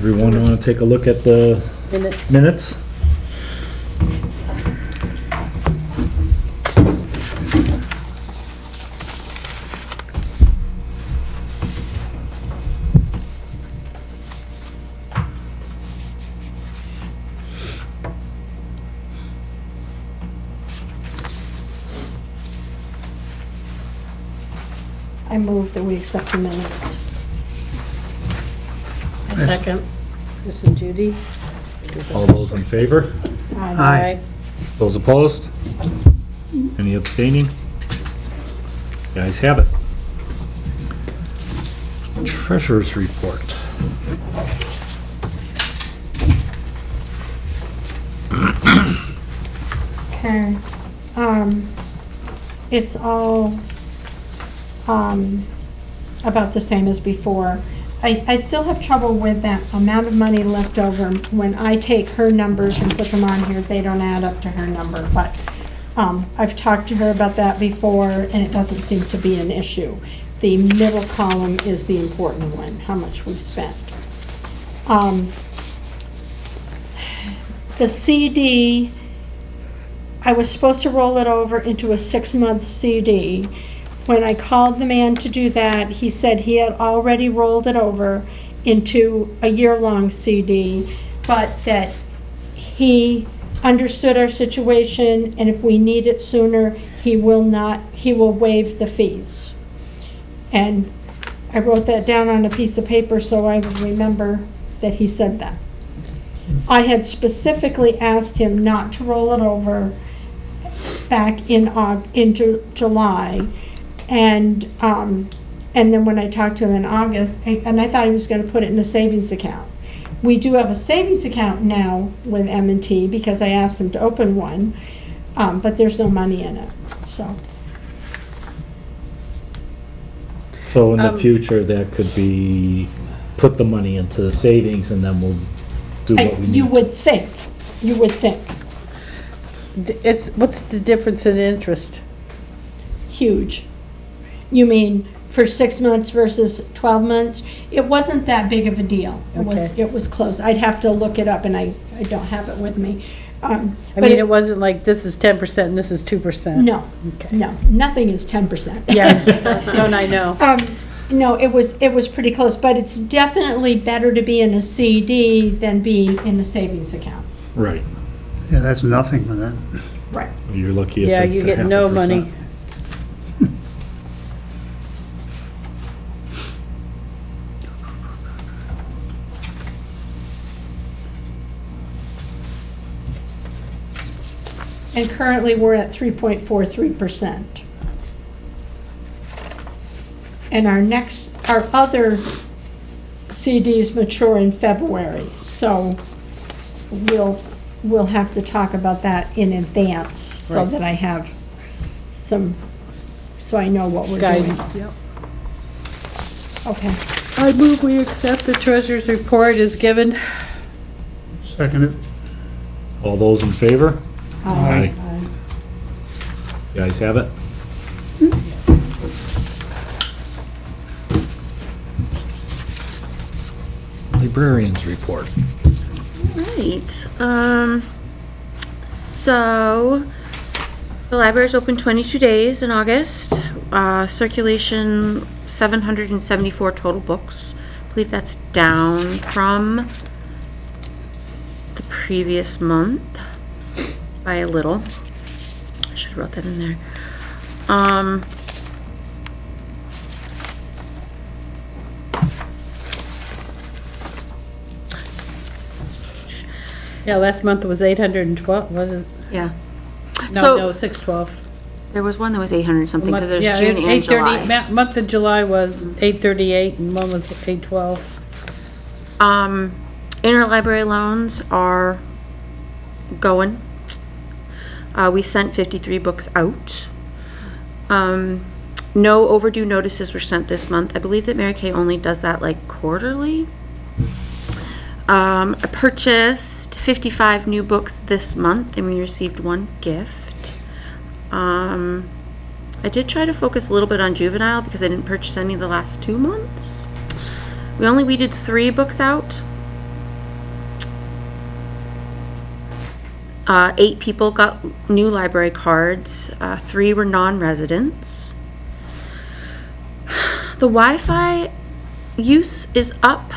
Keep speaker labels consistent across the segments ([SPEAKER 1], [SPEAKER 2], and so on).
[SPEAKER 1] Everyone want to take a look at the minutes?
[SPEAKER 2] I move that we accept the minutes.
[SPEAKER 3] A second.
[SPEAKER 4] Chris and Judy.
[SPEAKER 1] All those in favor?
[SPEAKER 3] Aye.
[SPEAKER 1] Those opposed? Any abstaining? The ayes have it. Treasurer's report.
[SPEAKER 2] Okay, it's all, about the same as before. I still have trouble with that amount of money left over. When I take her numbers and put them on here, they don't add up to her number, but, I've talked to her about that before, and it doesn't seem to be an issue. The middle column is the important one, how much we've spent. The CD, I was supposed to roll it over into a 6-month CD. When I called the man to do that, he said he had already rolled it over into a year-long CD, but that he understood our situation, and if we need it sooner, he will waive the fees. And I wrote that down on a piece of paper so I would remember that he said that. I had specifically asked him not to roll it over back in July, and then when I talked to him in August, and I thought he was going to put it in a savings account. We do have a savings account now with M&T because I asked him to open one, but there's no money in it, so.
[SPEAKER 1] So in the future, that could be, put the money into the savings and then we'll do what we need.
[SPEAKER 2] You would think.
[SPEAKER 4] What's the difference in interest?
[SPEAKER 2] Huge. You mean for 6 months versus 12 months? It wasn't that big of a deal.
[SPEAKER 4] Okay.
[SPEAKER 2] It was close. I'd have to look it up, and I don't have it with me.
[SPEAKER 4] I mean, it wasn't like this is 10% and this is 2%.
[SPEAKER 2] No,
[SPEAKER 4] Okay.
[SPEAKER 2] no, nothing is 10%.
[SPEAKER 4] Yeah, don't I know?
[SPEAKER 2] No, it was pretty close, but it's definitely better to be in a CD than be in a savings account.
[SPEAKER 1] Right.
[SPEAKER 3] Yeah, that's nothing with that.
[SPEAKER 2] Right.
[SPEAKER 1] You're lucky if
[SPEAKER 4] Yeah,
[SPEAKER 1] it's
[SPEAKER 4] you
[SPEAKER 1] a
[SPEAKER 4] get
[SPEAKER 1] half a
[SPEAKER 4] no
[SPEAKER 1] percent.
[SPEAKER 4] money.
[SPEAKER 2] And currently, we're at 3.43%. And our other CDs mature in February, so we'll have to talk about that in advance, so
[SPEAKER 4] Right.
[SPEAKER 2] that I have so I know what we're
[SPEAKER 4] Guidance,
[SPEAKER 2] doing.
[SPEAKER 4] yep.
[SPEAKER 2] Okay.
[SPEAKER 4] I move we accept the treasurer's report as given.
[SPEAKER 3] Second it.
[SPEAKER 1] All those in favor? Aye.
[SPEAKER 2] Aye.
[SPEAKER 1] The ayes have it. Librarians report.
[SPEAKER 5] Right. So the library's open 22 days in August. Circulation 774 total books. I believe that's down from the previous month by a little. I should have wrote that in there.
[SPEAKER 4] Yeah, last month was 812, was it?
[SPEAKER 5] Yeah.
[SPEAKER 4] No, 612.
[SPEAKER 5] There was one that was 800 something because there's
[SPEAKER 4] Yeah,
[SPEAKER 5] June and
[SPEAKER 4] 830
[SPEAKER 5] July.
[SPEAKER 4] Month of July was 838 and one was 812.
[SPEAKER 5] Interlibrary loans are going. We sent 53 books out. No overdue notices were sent this month. I believe that Mary Kay only does that like quarterly. I purchased 55 new books this month and we received one gift. I did try to focus a little bit on juvenile because I didn't purchase any the last 2 months. We only weeded 3 books out. 8 people got new library cards, 3 were non-residents. The Wi-Fi use is up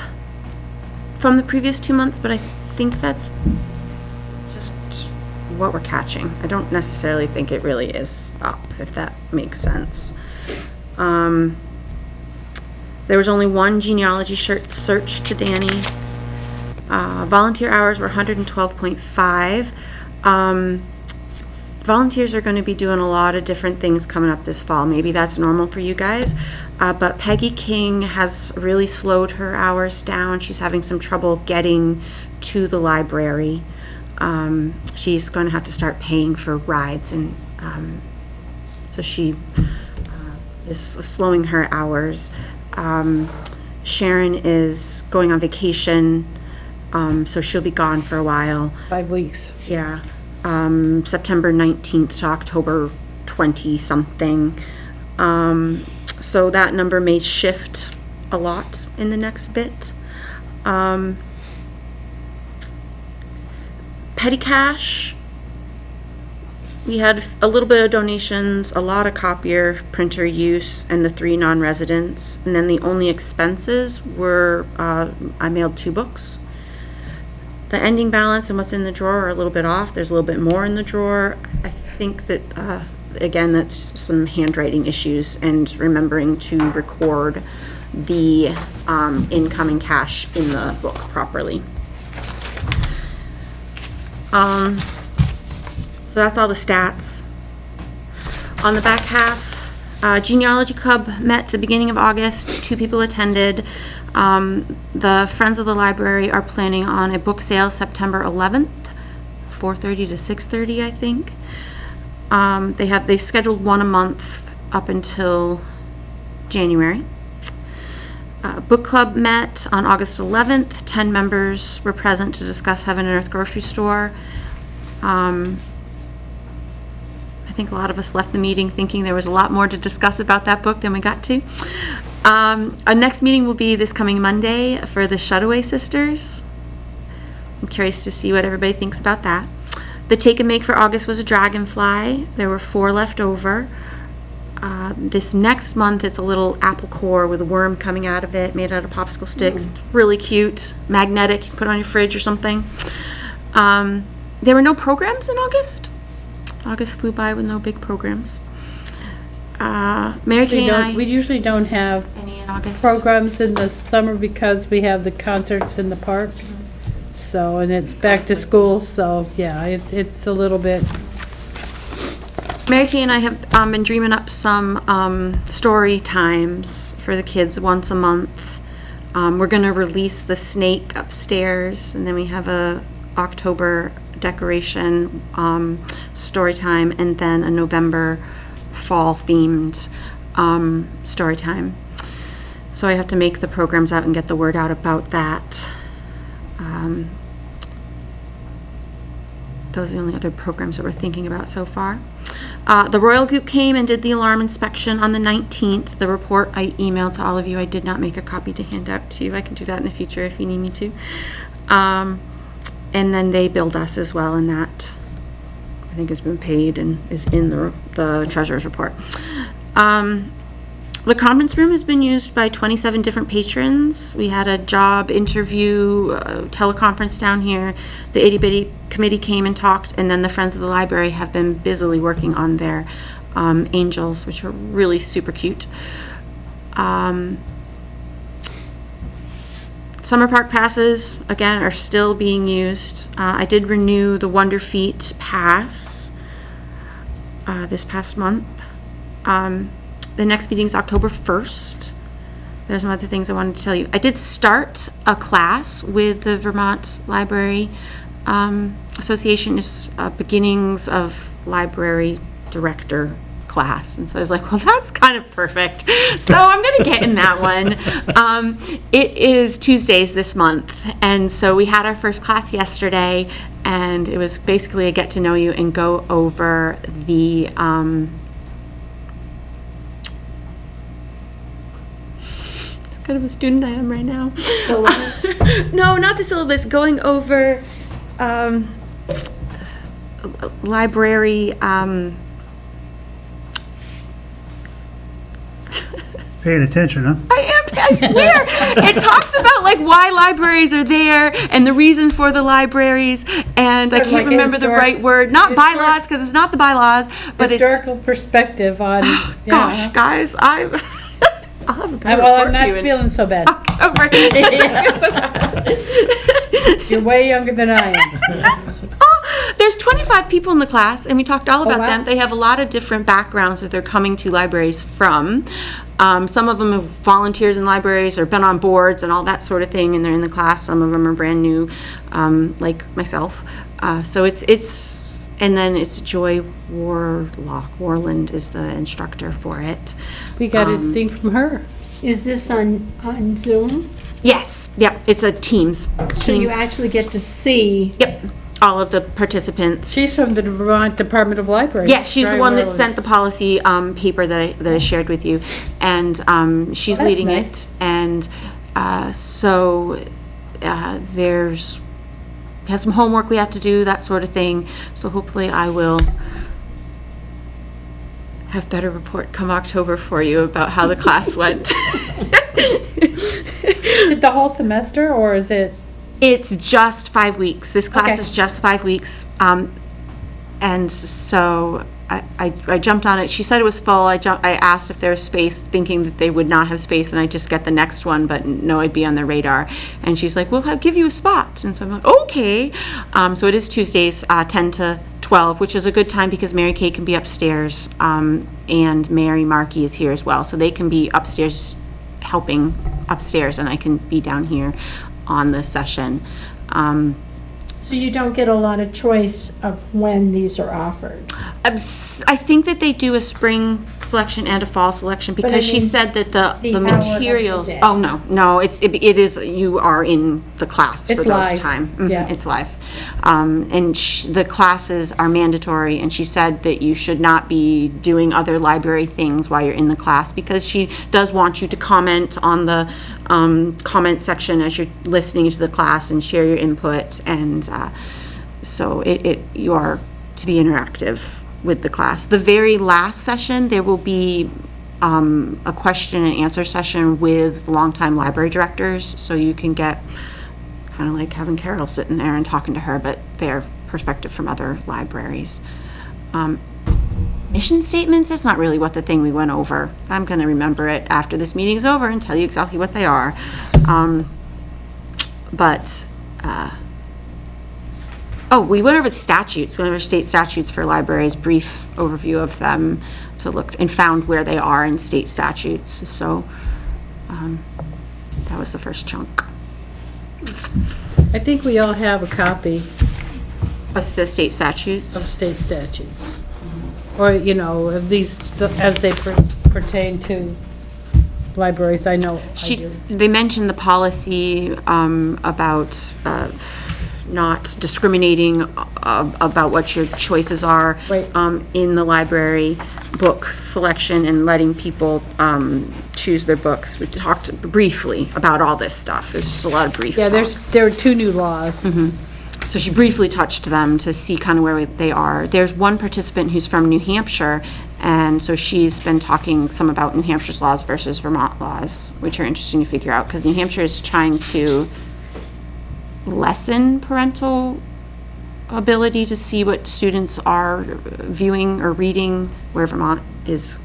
[SPEAKER 5] from the previous 2 months, but I think that's just what we're catching. I don't necessarily think it really is up, if that makes sense. There was only one genealogy search to Danny. Volunteer hours were 112.5. Volunteers are going to be doing a lot of different things coming up this fall. Maybe that's normal for you guys. But Peggy King has really slowed her hours down. She's having some trouble getting to the library. She's going to have to start paying for rides, and so she is slowing her hours. Sharon is going on vacation, so she'll be gone for a while.
[SPEAKER 4] 5 weeks.
[SPEAKER 5] Yeah, September 19th to October 20-something. So that number may shift a lot in the next bit. Petty cash, we had a little bit of donations, a lot of copier, printer use, and the 3 non-residents. And then the only expenses were, I mailed 2 books. The ending balance and what's in the drawer are a little bit off. There's a little bit more in the drawer. I think that, again, that's some handwriting issues and remembering to record the incoming cash in the book properly. So that's all the stats. On the back half, Genealogy Club met at the beginning of August. 2 people attended. The Friends of the Library are planning on a book sale September 11th, 4:30 to 6:30, I think. They've scheduled one a month up until January. Book Club met on August 11th. 10 members were present to discuss Heaven and Earth Grocery Store. I think a lot of us left the meeting thinking there was a lot more to discuss about that book than we got to. Our next meeting will be this coming Monday for the Shutaway Sisters. I'm curious to see what everybody thinks about that. The Take and Make for August was a dragonfly. There were 4 left over. This next month, it's a little apple core with a worm coming out of it, made out of popsicle sticks. It's really cute, magnetic. You can put it on your fridge or something. There were no programs in August. August flew by with no big programs. Mary Kay and I.
[SPEAKER 4] We usually don't have
[SPEAKER 5] Any in August?
[SPEAKER 4] programs in the summer because we have the concerts in the park. So, and it's back to school, so yeah, it's a little bit.
[SPEAKER 5] Mary Kay and I have been dreaming up some story times for the kids once a month. We're going to release the snake upstairs, and then we have a October decoration story time, and then a November fall themed story time. So I have to make the programs out and get the word out about that. Those are the only other programs that we're thinking about so far. The Royal Goop came and did the alarm inspection on the 19th. The report I emailed to all of you. I did not make a copy to hand out to you. I can do that in the future if you need me to. And then they billed us as well, and that I think has been paid and is in the treasurer's report. The conference room has been used by 27 different patrons. We had a job interview, teleconference down here. The Itty Bitty Committee came and talked, and then the Friends of the Library have been busily working on their angels, which are really super cute. Summer park passes, again, are still being used. I did renew the Wonder Feet pass this past month. The next meeting is October 1st. There's some other things I wanted to tell you. I did start a class with the Vermont Library Association. Is beginnings of library director class, and so I was like, well, that's kind of perfect, so I'm gonna get in that one. It is Tuesdays this month, and so we had our first class yesterday, and it was basically a get to know you and go over the kind of a student I am right now.
[SPEAKER 2] Syllabus?
[SPEAKER 5] No, not the syllabus. Going over library,
[SPEAKER 3] Paying attention, huh?
[SPEAKER 5] I swear. It talks about like why libraries are there and the reason for the libraries, and I
[SPEAKER 4] Sort of
[SPEAKER 5] can't
[SPEAKER 4] like a
[SPEAKER 5] remember the
[SPEAKER 4] historic-
[SPEAKER 5] right word. Not
[SPEAKER 4] historic-
[SPEAKER 5] bylaws, because it's not the bylaws, but it's,
[SPEAKER 4] Historical perspective on,
[SPEAKER 5] gosh,
[SPEAKER 4] yeah.
[SPEAKER 5] guys, I'll have a better
[SPEAKER 4] Well, I'm
[SPEAKER 5] report for you
[SPEAKER 4] not
[SPEAKER 5] in
[SPEAKER 4] feeling so bad.
[SPEAKER 5] October.
[SPEAKER 4] You're way younger than I am.
[SPEAKER 5] There's 25 people in the class, and we talked all about
[SPEAKER 4] wow.
[SPEAKER 5] them. They have a lot of different backgrounds that they're coming to libraries from. Some of them have volunteered in libraries or been on boards and all that sort of thing, and they're in the class. Some of them are brand new, like myself. So and then it's Joy Warland is the instructor for it.
[SPEAKER 4] We got a thing from her.
[SPEAKER 2] Is this on Zoom?
[SPEAKER 5] Yes, yep, it's a Teams.
[SPEAKER 2] So you
[SPEAKER 5] Teams.
[SPEAKER 2] actually get to see,
[SPEAKER 5] Yep, all of the participants.
[SPEAKER 4] She's from the Vermont Department of Libraries.
[SPEAKER 5] Yeah, she's the
[SPEAKER 4] Joy
[SPEAKER 5] one that
[SPEAKER 4] Warland.
[SPEAKER 5] sent the policy paper that I shared with you, and she's
[SPEAKER 4] Oh, that's
[SPEAKER 5] leading
[SPEAKER 4] nice.
[SPEAKER 5] it. And so there's has some homework we have to do, that sort of thing. So hopefully I will have better report come October for you about how the class went.
[SPEAKER 4] Did the whole semester, or is it?
[SPEAKER 5] It's just 5 weeks. This class
[SPEAKER 4] Okay.
[SPEAKER 5] is just 5 weeks. And so I jumped on it. She said it was full. I asked if there was space, thinking that they would not have space, and I'd just get the next one, but no, I'd be on their radar. And she's like, we'll give you a spot. And so I'm like, okay. So it is Tuesdays, 10 to 12, which is a good time because Mary Kay can be upstairs, and Mary Markey is here as well. So they can be upstairs helping upstairs, and I can be down here on the session.
[SPEAKER 2] so you don't get a lot of choice of when these are offered.
[SPEAKER 5] I think that they do a spring selection and a fall selection
[SPEAKER 2] But I
[SPEAKER 5] because she
[SPEAKER 2] mean,
[SPEAKER 5] said that the
[SPEAKER 2] the hour of the
[SPEAKER 5] materials.
[SPEAKER 2] day.
[SPEAKER 5] Oh, no, it is, you are in the class for
[SPEAKER 4] It's
[SPEAKER 5] those
[SPEAKER 4] live.
[SPEAKER 5] time. Mhm,
[SPEAKER 4] Yeah.
[SPEAKER 5] It's live. And the classes are mandatory, and she said that you should not be doing other library things while you're in the class because she does want you to comment on the comment section as you're listening to the class and share your input, and so you are to be interactive with the class. The very last session, there will be a question and answer session with longtime library directors, so you can get kind of like having Carol sitting there and talking to her, but their perspective from other libraries. Mission statements, that's not really what the thing we went over. I'm going to remember it after this meeting's over and tell you exactly what they are. We went over the statutes, we went over state statutes for libraries, brief overview of them to look, and found where they are in state statutes. So that was the first chunk.
[SPEAKER 4] I think we all have a copy
[SPEAKER 5] What's the state statutes?
[SPEAKER 4] of state statutes. Or, of these, as they pertain to libraries, I know I do.
[SPEAKER 5] They mentioned the policy about not discriminating about what your choices are
[SPEAKER 4] Right.
[SPEAKER 5] in the library book selection and letting people choose their books. We talked briefly about all this stuff. There's just a lot of brief.
[SPEAKER 4] Yeah,
[SPEAKER 5] talk.
[SPEAKER 4] there are two new laws.
[SPEAKER 5] So she briefly touched them to see kind of where they are. There's one participant who's from New Hampshire, and so she's been talking some about New Hampshire's laws versus Vermont laws, which are interesting to figure out, because New Hampshire is trying to lessen parental ability to see what students are viewing or reading, where Vermont is,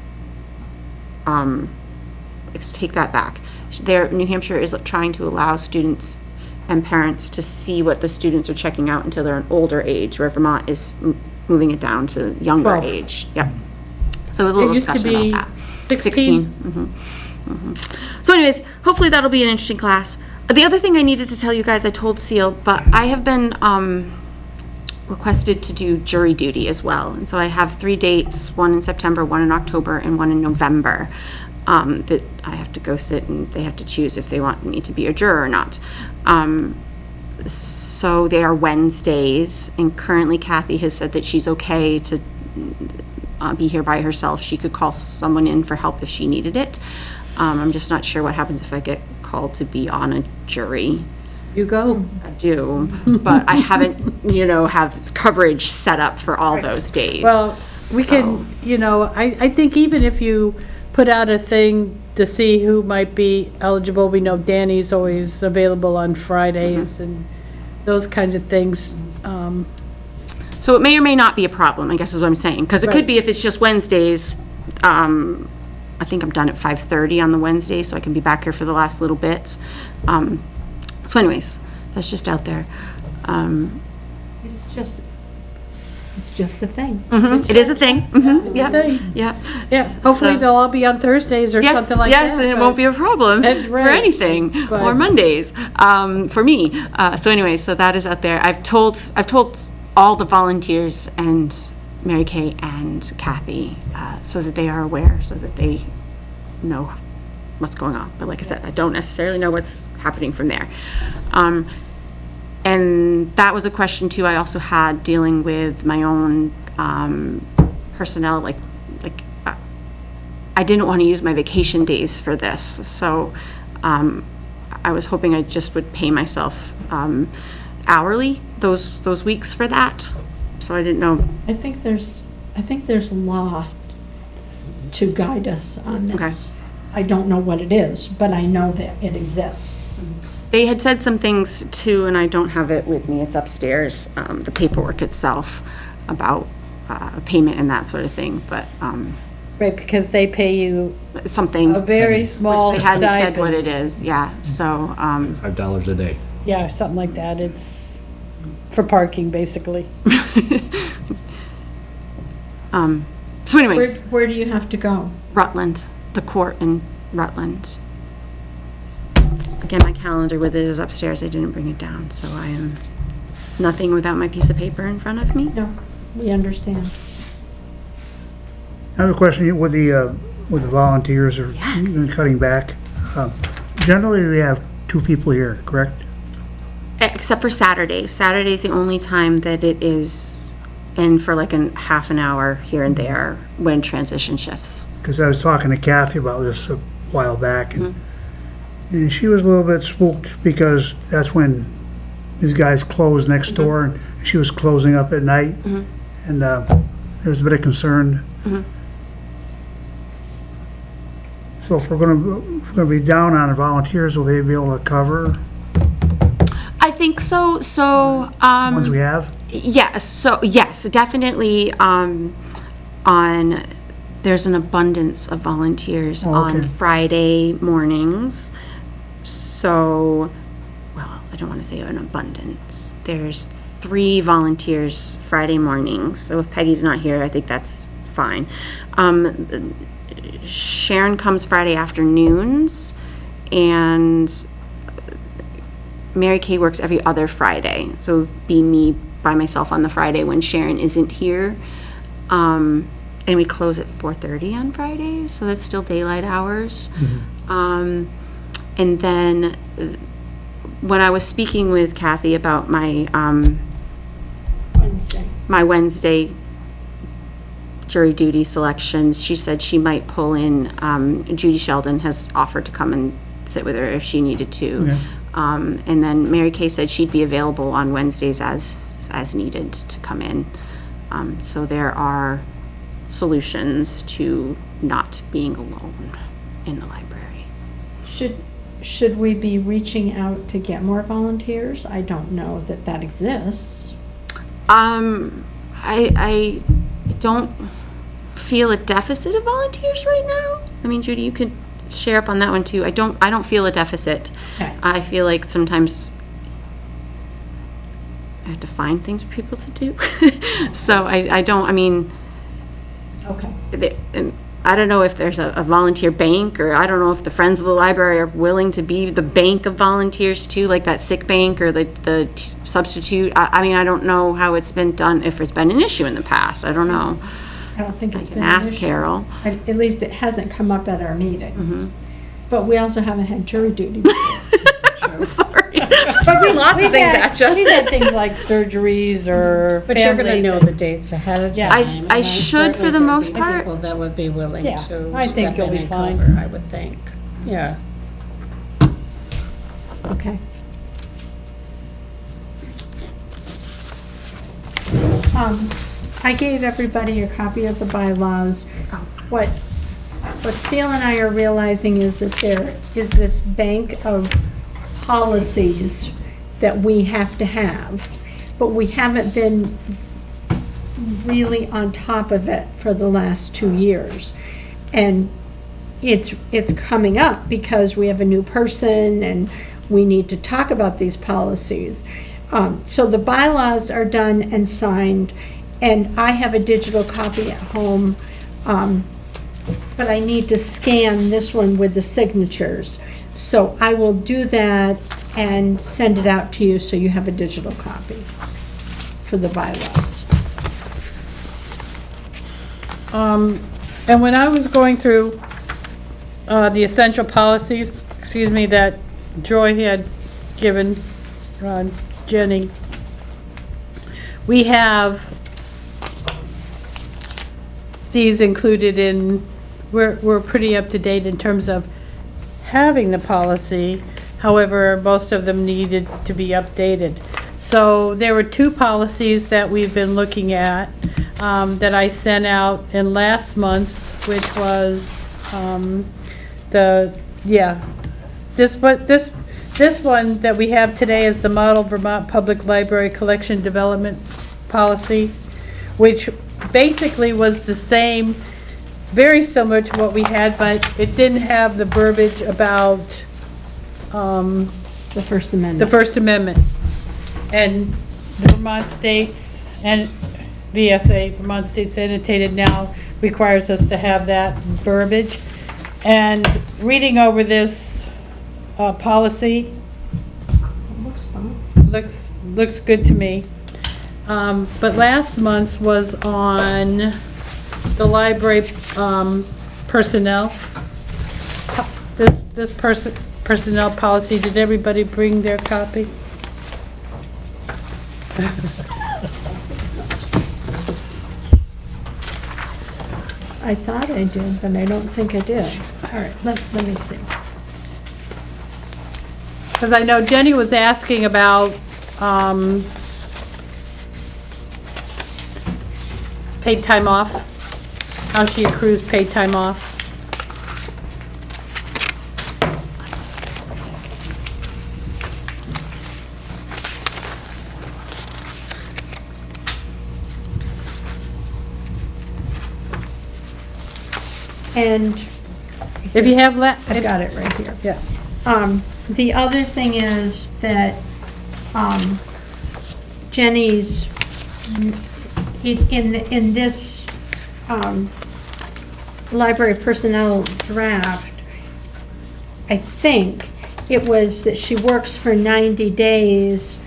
[SPEAKER 5] take that back. New Hampshire is trying to allow students and parents to see what the students are checking out until they're an older age, where Vermont is moving it down to younger
[SPEAKER 4] 12.
[SPEAKER 5] age. Yep. So it was a
[SPEAKER 4] It
[SPEAKER 5] little
[SPEAKER 4] used to
[SPEAKER 5] discussion
[SPEAKER 4] be
[SPEAKER 5] about that.
[SPEAKER 4] 16.
[SPEAKER 5] So anyways, hopefully that'll be an interesting class. The other thing I needed to tell you guys, I told Seal, but I have been requested to do jury duty as well. And so I have 3 dates, one in September, one in October, and one in November, that I have to go sit and they have to choose if they want me to be a juror or not. So they are Wednesdays, and currently Kathy has said that she's okay to be here by herself. She could call someone in for help if she needed it. I'm just not sure what happens if I get called to be on a jury.
[SPEAKER 4] You go.
[SPEAKER 5] I do, but I haven't, have coverage set up for all those days.
[SPEAKER 4] Well, we can, I think even if you put out a thing to see who might be eligible, we know Danny's always available on Fridays and those kinds of things.
[SPEAKER 5] So it may or may not be a problem, I guess is what I'm saying, because it could be if it's just Wednesdays, I think I'm done at 5:30 on the Wednesday, so I can be back here for the last little bit. So anyways, that's just out there.
[SPEAKER 2] It's just a thing.
[SPEAKER 5] It is a thing.
[SPEAKER 4] It's a
[SPEAKER 5] Yeah,
[SPEAKER 4] thing.
[SPEAKER 5] yeah.
[SPEAKER 4] Yeah, hopefully
[SPEAKER 5] So-
[SPEAKER 4] they'll all be on Thursdays or
[SPEAKER 5] Yes,
[SPEAKER 4] something like that.
[SPEAKER 5] yes, and it won't be a problem
[SPEAKER 4] That's
[SPEAKER 5] for
[SPEAKER 4] right.
[SPEAKER 5] anything, or
[SPEAKER 4] But-
[SPEAKER 5] Mondays, for me. So anyway, so that is out there. I've told all the volunteers and Mary Kay and Kathy, so that they are aware, so that they know what's going on. But like I said, I don't necessarily know what's happening from there. And that was a question too I also had dealing with my own personnel, like I didn't want to use my vacation days for this, so I was hoping I just would pay myself hourly those weeks for that. So I didn't know.
[SPEAKER 2] I think there's law to guide us on this.
[SPEAKER 5] Okay.
[SPEAKER 2] I don't know what it is, but I know that it exists.
[SPEAKER 5] They had said some things too, and I don't have it with me, it's upstairs, the paperwork itself about payment and that sort of thing, but
[SPEAKER 4] Right, because they pay you
[SPEAKER 5] something,
[SPEAKER 4] a very small
[SPEAKER 5] they hadn't said what
[SPEAKER 4] stipend.
[SPEAKER 5] it is, yeah, so,
[SPEAKER 1] $5 a day.
[SPEAKER 4] Yeah, something like that. It's for parking, basically.
[SPEAKER 5] so anyways,
[SPEAKER 2] Where do you have to go?
[SPEAKER 5] Rutland, the court in Rutland. Again, my calendar with it is upstairs, I didn't bring it down, so I am nothing without my piece of paper in front of me.
[SPEAKER 2] No, we understand.
[SPEAKER 3] I have a question with the volunteers or
[SPEAKER 5] Yes.
[SPEAKER 3] cutting back. Generally, we have 2 people here, correct?
[SPEAKER 5] Except for Saturdays. Saturday's the only time that it is in for like a half an hour here and there when transition shifts.
[SPEAKER 3] Because I was talking to Kathy about this a while back, and she was a little bit spooked because that's when these guys closed next door, and she was closing up at night, and there was a bit of concern. So if we're gonna be down on volunteers, will they be able to cover
[SPEAKER 5] I think so. So,
[SPEAKER 3] ones we have?
[SPEAKER 5] yes. So yes, definitely. There's an abundance of volunteers on
[SPEAKER 3] okay.
[SPEAKER 5] Friday mornings. So, well, I don't want to say an abundance. There's 3 volunteers Friday mornings. So if Peggy's not here, I think that's fine. Sharon comes Friday afternoons, and Mary Kay works every other Friday. So it'd be me by myself on the Friday when Sharon isn't here. And we close at 4:30 on Fridays, so that's still daylight hours. And then when I was speaking with Kathy about my
[SPEAKER 2] Wednesday.
[SPEAKER 5] my Wednesday jury duty selections, she said she might pull in, Judy Sheldon has offered to come and sit with her if she needed to.
[SPEAKER 3] Okay.
[SPEAKER 5] And then Mary Kay said she'd be available on Wednesdays as needed to come in. So there are solutions to not being alone in the library.
[SPEAKER 2] Should we be reaching out to get more volunteers? I don't know that exists.
[SPEAKER 5] I don't feel a deficit of volunteers right now. I mean, Judy, you could share up on that one too. I don't feel a deficit.
[SPEAKER 2] Okay.
[SPEAKER 5] I feel like sometimes I have to find things for people to do. So I mean,
[SPEAKER 2] Okay.
[SPEAKER 5] I don't know if there's a volunteer bank, or I don't know if the Friends of the Library are willing to be the bank of volunteers too, like that sick bank or the substitute. I mean, I don't know how it's been done, if it's been an issue in the past. I don't know.
[SPEAKER 2] I don't think
[SPEAKER 5] I
[SPEAKER 2] it's
[SPEAKER 5] can
[SPEAKER 2] been an
[SPEAKER 5] ask
[SPEAKER 2] issue.
[SPEAKER 5] Carol.
[SPEAKER 2] At least it hasn't come up at our meetings.
[SPEAKER 5] Mm-hmm.
[SPEAKER 2] But we also haven't had jury duty before.
[SPEAKER 5] I'm sorry. Just throwing lots of things at you.
[SPEAKER 4] We've had things like surgeries or
[SPEAKER 6] But you're gonna
[SPEAKER 4] family
[SPEAKER 6] know
[SPEAKER 4] things.
[SPEAKER 6] the dates ahead of
[SPEAKER 4] Yeah.
[SPEAKER 6] time.
[SPEAKER 5] I
[SPEAKER 6] and I'm
[SPEAKER 5] should for
[SPEAKER 6] certain
[SPEAKER 5] the
[SPEAKER 6] there'll
[SPEAKER 5] most
[SPEAKER 6] be
[SPEAKER 5] part.
[SPEAKER 6] People that would be willing
[SPEAKER 4] Yeah,
[SPEAKER 6] to
[SPEAKER 4] I think
[SPEAKER 6] step
[SPEAKER 4] you'll
[SPEAKER 6] in
[SPEAKER 4] be
[SPEAKER 6] and
[SPEAKER 4] fine.
[SPEAKER 6] cover, I would think.
[SPEAKER 4] Yeah.
[SPEAKER 2] Okay. I gave everybody a copy of the bylaws. What Seal and I are realizing is that there is this bank of policies that we have to have, but we haven't been really on top of it for the last 2 years. And it's coming up because we have a new person and we need to talk about these policies. So the bylaws are done and signed, and I have a digital copy at home, but I need to scan this one with the signatures. So I will do that and send it out to you so you have a digital copy for the bylaws.
[SPEAKER 4] And when I was going through the essential policies, that Joy had given Jenny, we have these included in, we're pretty up to date in terms of having the policy. However, most of them needed to be updated. So there were 2 policies that we've been looking at that I sent out in last month's, which was this one that we have today is the Model Vermont Public Library Collection Development Policy, which basically was the same, very similar to what we had, but it didn't have the verbiage about
[SPEAKER 2] The First Amendment.
[SPEAKER 4] the First Amendment. And the Vermont States and VSA, Vermont States Annotated, now requires us to have that verbiage. And reading over this policy
[SPEAKER 2] Looks fine.
[SPEAKER 4] looks good to me. But last month's was on the library personnel. This personnel policy, did everybody bring their copy?
[SPEAKER 2] I thought I did, but I don't think I did. All right, let me see.
[SPEAKER 4] Because I know Jenny was asking about paid time off, how she accrues paid time off.
[SPEAKER 2] And
[SPEAKER 4] If you have
[SPEAKER 2] I've got it right here.
[SPEAKER 4] Yeah.
[SPEAKER 2] The other thing is that Jenny's, in this library personnel draft, I think it was that she works for 90 days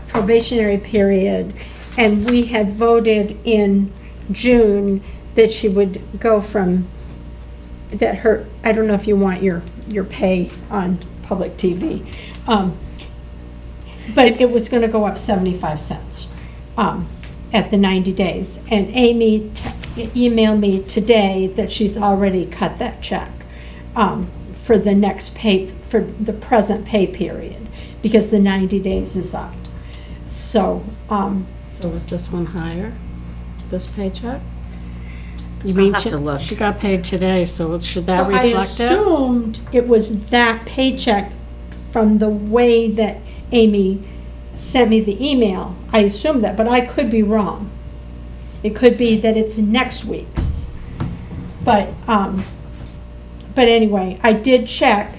[SPEAKER 2] probationary period, and we had voted in June that she would go from, that her, I don't know if you want your pay on public TV, but it was gonna go up 75 cents at the 90 days. And Amy emailed me today that she's already cut that check for the next pay, for the present pay period, because the 90 days is up. So,
[SPEAKER 6] So was this one higher, this paycheck? You
[SPEAKER 5] I'll
[SPEAKER 6] mean
[SPEAKER 5] have to look.
[SPEAKER 6] She got paid today, so should that
[SPEAKER 2] so I
[SPEAKER 6] reflect it?
[SPEAKER 2] assumed it was that paycheck from the way that Amy sent me the email. I assumed that, but I could be wrong. It could be that it's next week's. But anyway, I did check,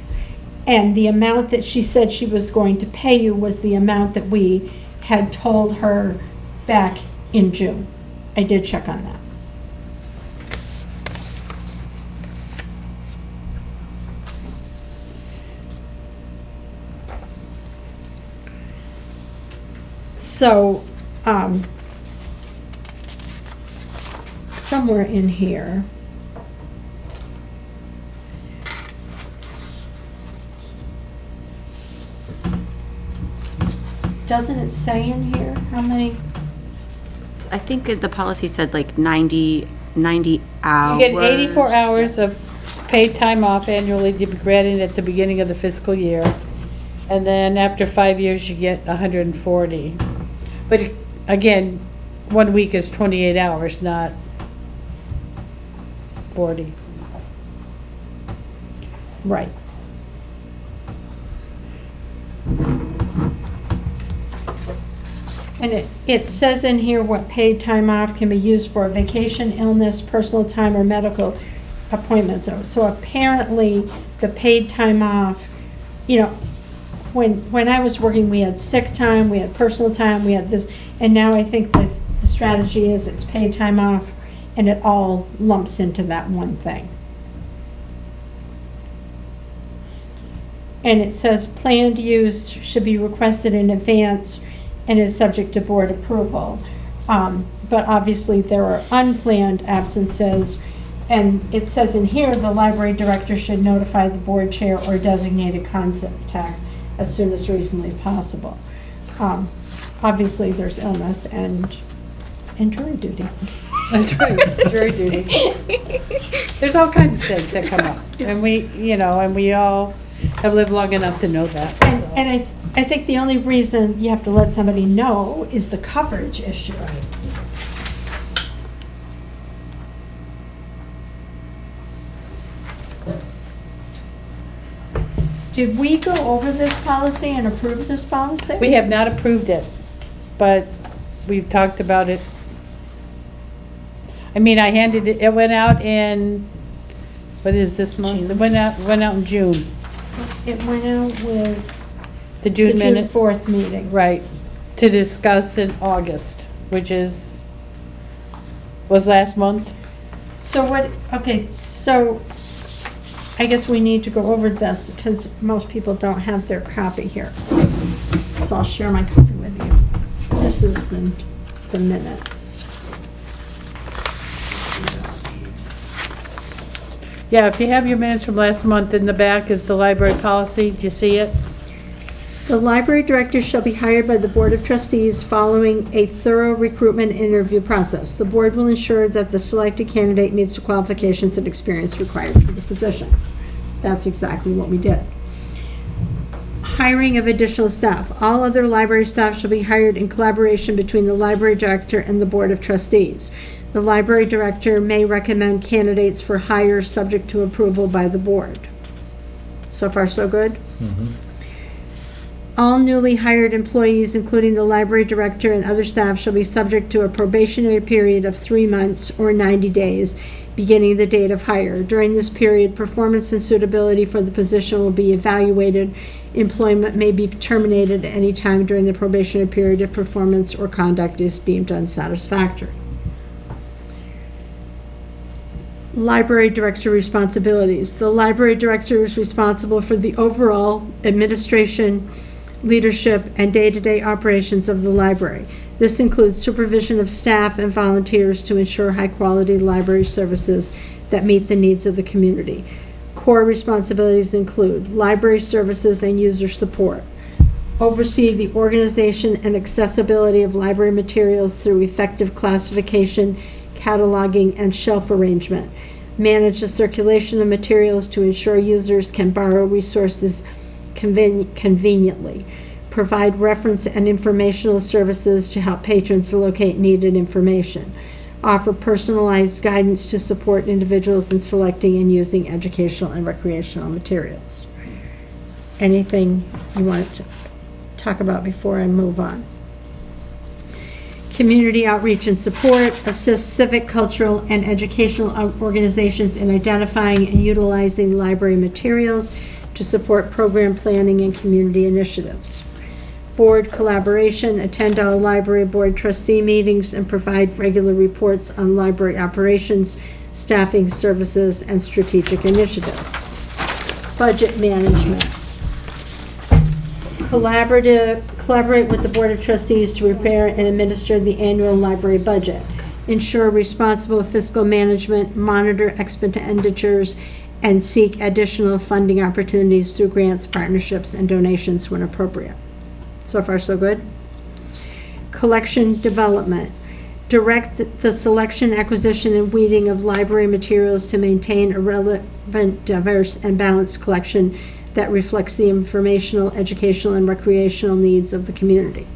[SPEAKER 2] and the amount that she said she was going to pay you was the amount that we had told her back in June. I did check on that. So, somewhere in here, doesn't it say in here how many?
[SPEAKER 5] I think the policy said like 90 hours.
[SPEAKER 4] You get 84 hours of paid time off annually to be granted at the beginning of the fiscal year. And then after 5 years, you get 140. But again, 1 week is 28 hours, not 40.
[SPEAKER 2] Right. And it says in here what paid time off can be used for: vacation, illness, personal time, or medical appointments. So apparently, the paid time off, when I was working, we had sick time, we had personal time, we had this, and now I think that the strategy is it's paid time off, and it all lumps into that one thing. And it says planned use should be requested in advance and is subject to board approval. But obviously, there are unplanned absences, and it says in here, the library director should notify the board chair or designated contact as soon as reasonably possible. Obviously, there's illness and jury duty.
[SPEAKER 4] That's right, jury duty. There's all kinds of things that come up, and we all have lived long enough to know that.
[SPEAKER 2] And I think the only reason you have to let somebody know is the coverage issue. Did we go over this policy and approve this policy?
[SPEAKER 4] We have not approved it, but we've talked about it. I mean, I handed it, it went out in, what is this month? It went out in June,
[SPEAKER 2] It went out with
[SPEAKER 4] the
[SPEAKER 2] the
[SPEAKER 4] June
[SPEAKER 2] June
[SPEAKER 4] minute.
[SPEAKER 2] 4th meeting.
[SPEAKER 4] Right, to discuss in August, which was last month.
[SPEAKER 2] So so I guess we need to go over this because most people don't have their copy here. So I'll share my copy with you. This is the minutes.
[SPEAKER 4] Yeah, if you have your minutes from last month, in the back is the library policy. Do you see it?
[SPEAKER 2] The library director shall be hired by the Board of Trustees following a thorough recruitment interview process. The board will ensure that the selected candidate meets the qualifications and experience required for the position. That's exactly what we did. Hiring of additional staff. All other library staff shall be hired in collaboration between the library director and the Board of Trustees. The library director may recommend candidates for hire subject to approval by the board. So far, so good? All newly hired employees, including the library director and other staff, shall be subject to a probationary period of 3 months or 90 days, beginning the date of hire. During this period, performance and suitability for the position will be evaluated. Employment may be terminated at any time during the probationary period if performance or conduct is deemed unsatisfactory. Library director responsibilities. The library director is responsible for the overall administration, leadership, and day-to-day operations of the library. This includes supervision of staff and volunteers to ensure high-quality library services that meet the needs of the community. Core responsibilities include library services and user support, oversee the organization and accessibility of library materials through effective classification, cataloging, and shelf arrangement, manage the circulation of materials to ensure users can borrow resources conveniently, provide reference and informational services to help patrons locate needed information, offer personalized guidance to support individuals in selecting and using educational and recreational materials. Anything you want to talk about before I move on? Community outreach and support, assist civic, cultural, and educational organizations in identifying and utilizing library materials to support program planning and community initiatives. Board collaboration, attend all library board trustee meetings and provide regular reports on library operations, staffing services, and strategic initiatives. Budget management. Collaborate with the Board of Trustees to prepare and administer the annual library budget. Ensure responsible fiscal management, monitor expenditures, and seek additional funding opportunities through grants, partnerships, and donations when appropriate. So far, so good. Collection development. Direct the selection, acquisition, and weeding of library materials to maintain a relevant, diverse, and balanced collection that reflects the informational, educational, and recreational needs of the community.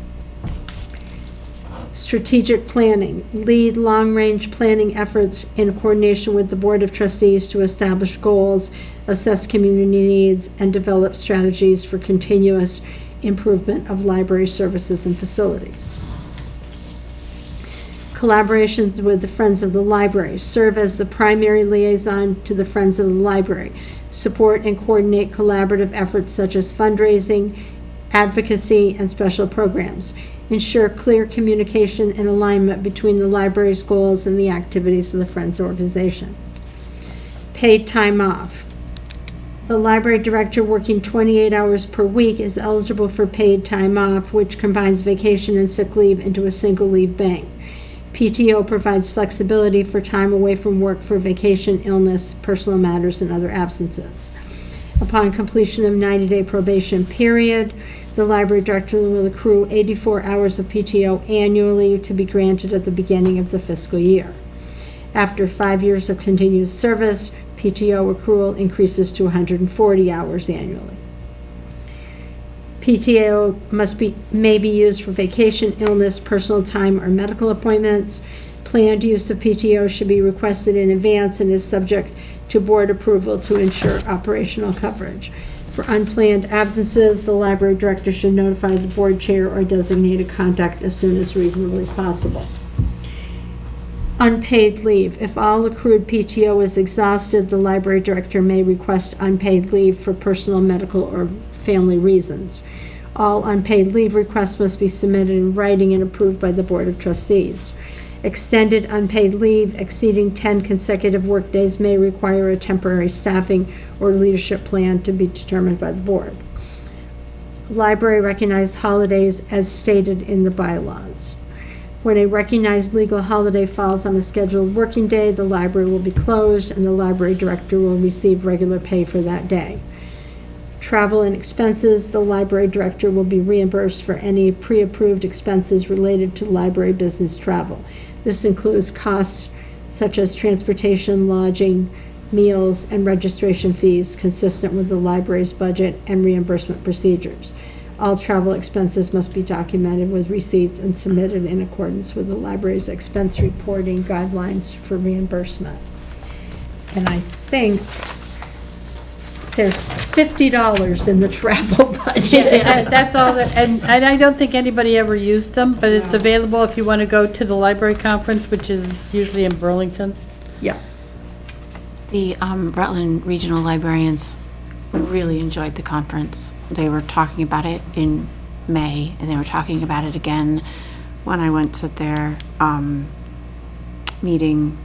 [SPEAKER 2] Strategic planning, lead long-range planning efforts in coordination with the Board of Trustees to establish goals, assess community needs, and develop strategies for continuous improvement of library services and facilities. Collaborations with the Friends of the Library, serve as the primary liaison to the Friends of the Library, support and coordinate collaborative efforts such as fundraising, advocacy, and special programs. Ensure clear communication and alignment between the library's goals and the activities of the Friends organization. Paid time off. The library director working 28 hours per week is eligible for paid time off, which combines vacation and sick leave into a single leave bank. PTO provides flexibility for time away from work for vacation, illness, personal matters, and other absences. Upon completion of 90-day probation period, the library director will accrue 84 hours of PTO annually to be granted at the beginning of the fiscal year. After 5 years of continuous service, PTO accrual increases to 140 hours annually. PTO may be used for vacation, illness, personal time, or medical appointments. Planned use of PTO should be requested in advance and is subject to board approval to ensure operational coverage. For unplanned absences, the library director should notify the board chair or designated contact as soon as reasonably possible. Unpaid leave. If all accrued PTO is exhausted, the library director may request unpaid leave for personal, medical, or family reasons. All unpaid leave requests must be submitted in writing and approved by the Board of Trustees. Extended unpaid leave exceeding 10 consecutive workdays may require a temporary staffing or leadership plan to be determined by the board. Library recognized holidays as stated in the bylaws. When a recognized legal holiday falls on a scheduled working day, the library will be closed and the library director will receive regular pay for that day. Travel and expenses, the library director will be reimbursed for any pre-approved expenses related to library business travel. This includes costs such as transportation, lodging, meals, and registration fees consistent with the library's budget and reimbursement procedures. All travel expenses must be documented with receipts and submitted in accordance with the library's expense reporting guidelines for reimbursement. And I think there's $50 in the travel budget.
[SPEAKER 4] That's all, and I don't think anybody ever used them, but it's available if you want to go to the library conference, which is usually in Burlington.
[SPEAKER 2] Yeah.
[SPEAKER 5] The Rutland Regional Librarians really enjoyed the conference. They were talking about it in May, and they were talking about it again when I went to their meeting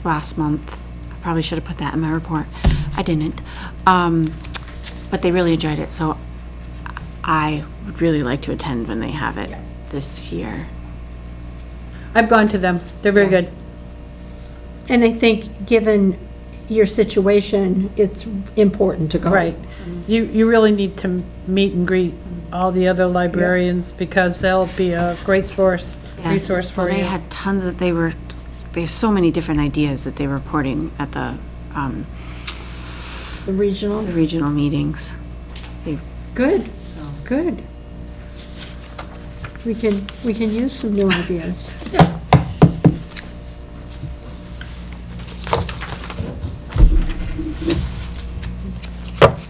[SPEAKER 5] last month. I probably should have put that in my report. I didn't. But they really enjoyed it, so I would really like to attend when they have it this year.
[SPEAKER 4] I've gone to them. They're very good.
[SPEAKER 2] And I think, given your situation, it's important to go.
[SPEAKER 4] Right. You really need to meet and greet all the other librarians because they'll be a great resource for
[SPEAKER 5] Well, they
[SPEAKER 4] you.
[SPEAKER 5] had tons of, there's so many different ideas that they were reporting at the
[SPEAKER 2] The regional.
[SPEAKER 5] regional meetings.
[SPEAKER 2] Good, good. We can use some new ideas.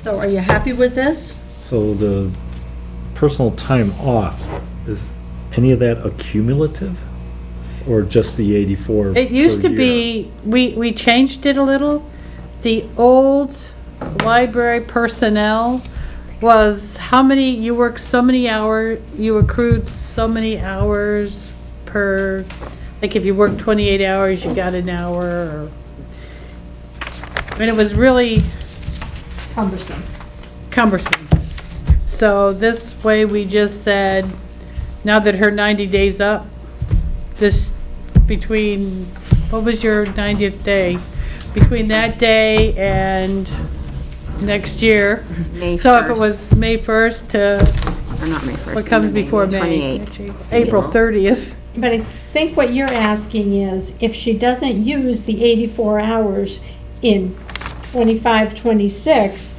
[SPEAKER 2] So are you happy with this?
[SPEAKER 1] So the personal time off, is any of that accumulative? Or just the 84
[SPEAKER 4] It used
[SPEAKER 1] per
[SPEAKER 4] to
[SPEAKER 1] year?
[SPEAKER 4] be, we changed it a little. The old library personnel was how many, you worked so many hours, you accrued so many hours per, like if you worked 28 hours, you got an hour, or, and it was really
[SPEAKER 2] Cumbersome.
[SPEAKER 4] cumbersome. So this way we just said, now that her 90 days up, this, between, what was your 90th day? Between that day and next year.
[SPEAKER 5] May
[SPEAKER 4] So if it
[SPEAKER 5] 1st.
[SPEAKER 4] was May 1st to,
[SPEAKER 5] Or not May 1st.
[SPEAKER 4] what comes
[SPEAKER 5] May
[SPEAKER 4] before May?
[SPEAKER 5] 28th.
[SPEAKER 4] April 30th.
[SPEAKER 2] But I think what you're asking is, if she doesn't use the 84 hours in 25, 26,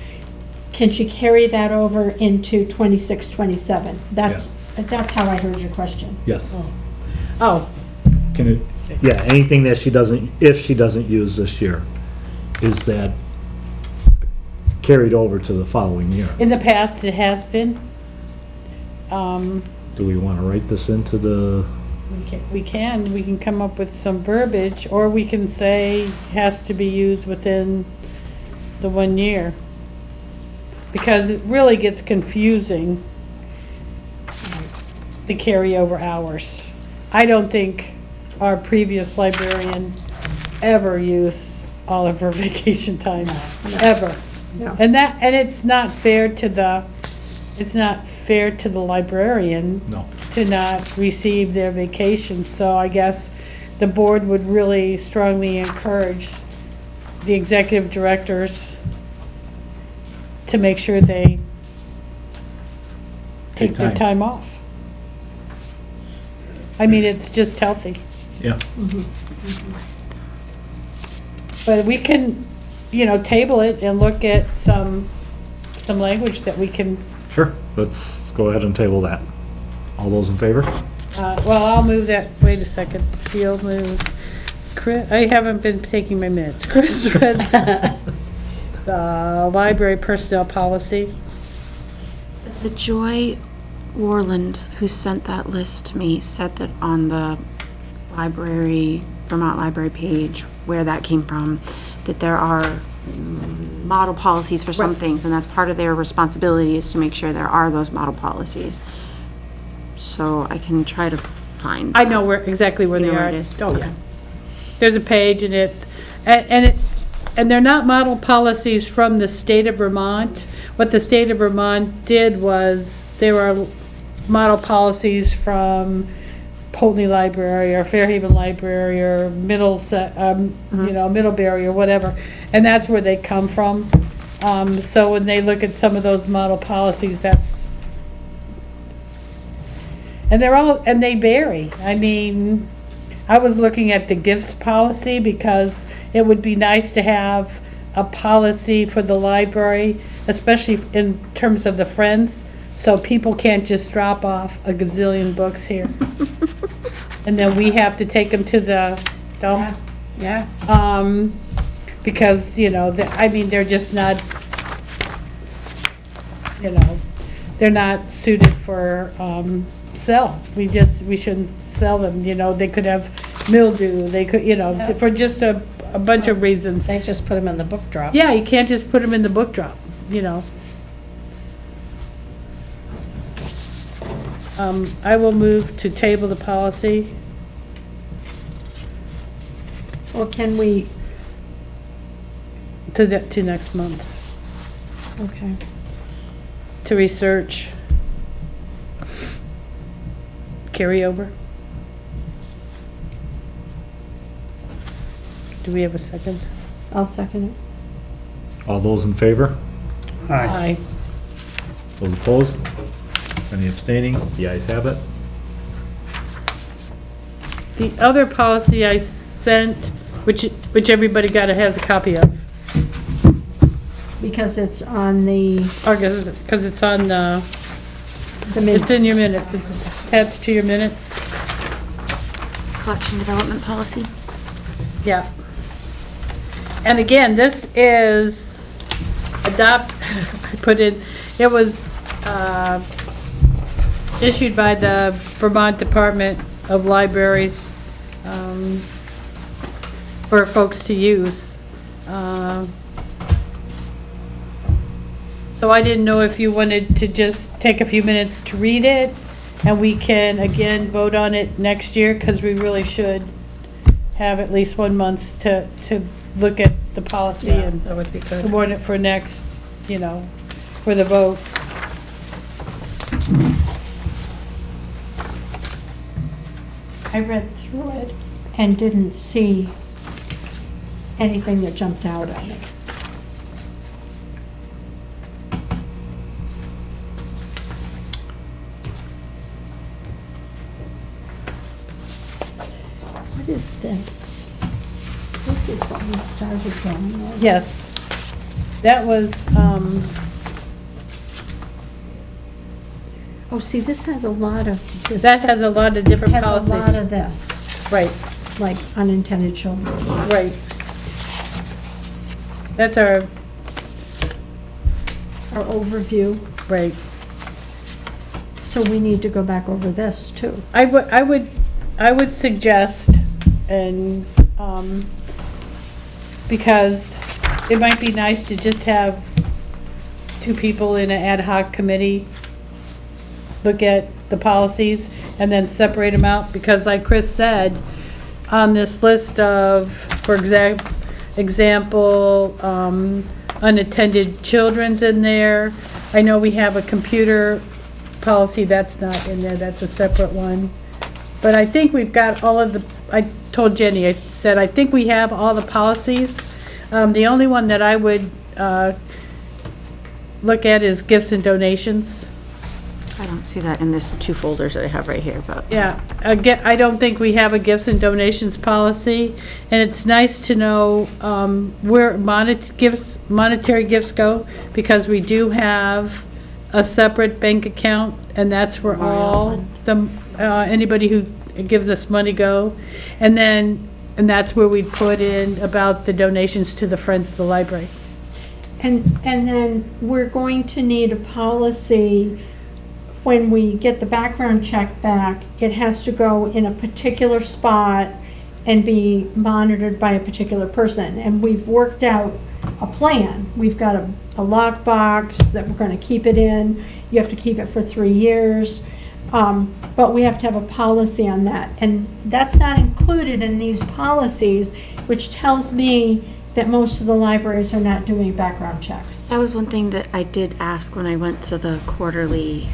[SPEAKER 2] can she carry that over into 26, 27? That's how I heard your question.
[SPEAKER 1] Yes.
[SPEAKER 4] Oh,
[SPEAKER 1] Can it, yeah, anything that she doesn't, if she doesn't use this year, is that carried over to the following year?
[SPEAKER 4] in the past, it has been.
[SPEAKER 1] Do we want to write this into the,
[SPEAKER 4] We can come up with some verbiage, or we can say has to be used within the 1 year. Because it really gets confusing, the carryover hours. I don't think our previous librarian ever used all of her vacation time, ever.
[SPEAKER 2] No.
[SPEAKER 4] And it's not fair to the librarian
[SPEAKER 1] no?
[SPEAKER 4] to not receive their vacation. So I guess the board would really strongly encourage the executive directors to make sure they take their time off. I mean, it's just healthy.
[SPEAKER 1] Yeah.
[SPEAKER 4] But we can, table it and look at some language that we can,
[SPEAKER 1] Sure, let's go ahead and table that. All those in favor?
[SPEAKER 4] well, I'll move that, wait a second, Steele moved. Chris, I haven't been taking my minutes. Chris read the library personnel policy.
[SPEAKER 5] The Joy Warland, who sent that list to me, said that on the Vermont Library page, where that came from, that there are model policies for some things, and that's part of their responsibility is to make sure there are those model policies. So I can try to find.
[SPEAKER 4] I know exactly where
[SPEAKER 5] You
[SPEAKER 4] they
[SPEAKER 5] know
[SPEAKER 4] are.
[SPEAKER 5] where it is?
[SPEAKER 4] Oh, yeah.
[SPEAKER 5] Okay.
[SPEAKER 4] There's a page and and they're not model policies from the state of Vermont. What the state of Vermont did was, there are model policies from Pulteney Library or Fairhaven Library or Middlebury or whatever. And that's where they come from. So when they look at some of those model policies, and they vary. I mean, I was looking at the gifts policy because it would be nice to have a policy for the library, especially in terms of the Friends, so people can't just drop off a gazillion books here. And then we have to take them to the dump.
[SPEAKER 2] Yeah.
[SPEAKER 4] Because, they're just not, they're not suited for, sell. We shouldn't sell them, they could have mildew, they could, for just a bunch of reasons.
[SPEAKER 6] They just put them in the book drop.
[SPEAKER 4] Yeah, you can't just put them in the book drop, I will move to table the policy.
[SPEAKER 2] Or can we,
[SPEAKER 4] To next month,
[SPEAKER 2] okay.
[SPEAKER 4] to research carryover. Do we have a second?
[SPEAKER 2] I'll second it.
[SPEAKER 1] All those in favor?
[SPEAKER 3] Aye.
[SPEAKER 1] Those opposed? Any abstaining? The ayes have it.
[SPEAKER 4] The other policy I sent, which everybody has a copy of,
[SPEAKER 2] Because it's on the
[SPEAKER 4] because it's on, it's
[SPEAKER 2] minutes.
[SPEAKER 4] in your minutes, it's attached to your minutes.
[SPEAKER 5] Collection development policy.
[SPEAKER 4] Yeah. And again, this is I put in, it was, issued by the Vermont Department of Libraries, for folks to use. So I didn't know if you wanted to just take a few minutes to read it, and we can, again, vote on it next year, because we really should have at least 1 month to look at the policy and
[SPEAKER 6] That would be good.
[SPEAKER 4] warn it for next, for the vote.
[SPEAKER 2] I read through it and didn't see anything that jumped out at me. What is this? This is what we started going with.
[SPEAKER 4] Yes. That was,
[SPEAKER 2] Oh, see, this has a lot of this.
[SPEAKER 4] That has a lot of different
[SPEAKER 2] has a lot
[SPEAKER 4] policies.
[SPEAKER 2] of this,
[SPEAKER 4] Right,
[SPEAKER 2] like unintended children.
[SPEAKER 4] right. That's our,
[SPEAKER 2] Our overview,
[SPEAKER 4] right.
[SPEAKER 2] so we need to go back over this too.
[SPEAKER 4] I would suggest, and, because it might be nice to just have two people in an ad hoc committee look at the policies and then separate them out, because like Chris said, on this list of, for example, unattended children's in there. I know we have a computer policy, that's not in there, that's a separate one. But I think we've got all of the, I told Jenny, I said, I think we have all the policies. The only one that I would look at is gifts and donations.
[SPEAKER 5] I don't see that in this two folders that I have right here, but.
[SPEAKER 4] Yeah, again, I don't think we have a gifts and donations policy, and it's nice to know where monetary gifts go, because we do have a separate bank account, and that's where all the, anybody who gives us money go. And that's where we put in about the donations to the Friends of the Library.
[SPEAKER 2] And then we're going to need a policy when we get the background check back. It has to go in a particular spot and be monitored by a particular person. And we've worked out a plan. We've got a lockbox that we're going to keep it in. You have to keep it for 3 years. But we have to have a policy on that. And that's not included in these policies, which tells me that most of the libraries are not doing background checks.
[SPEAKER 5] That was one thing that I did ask when I went to the quarterly,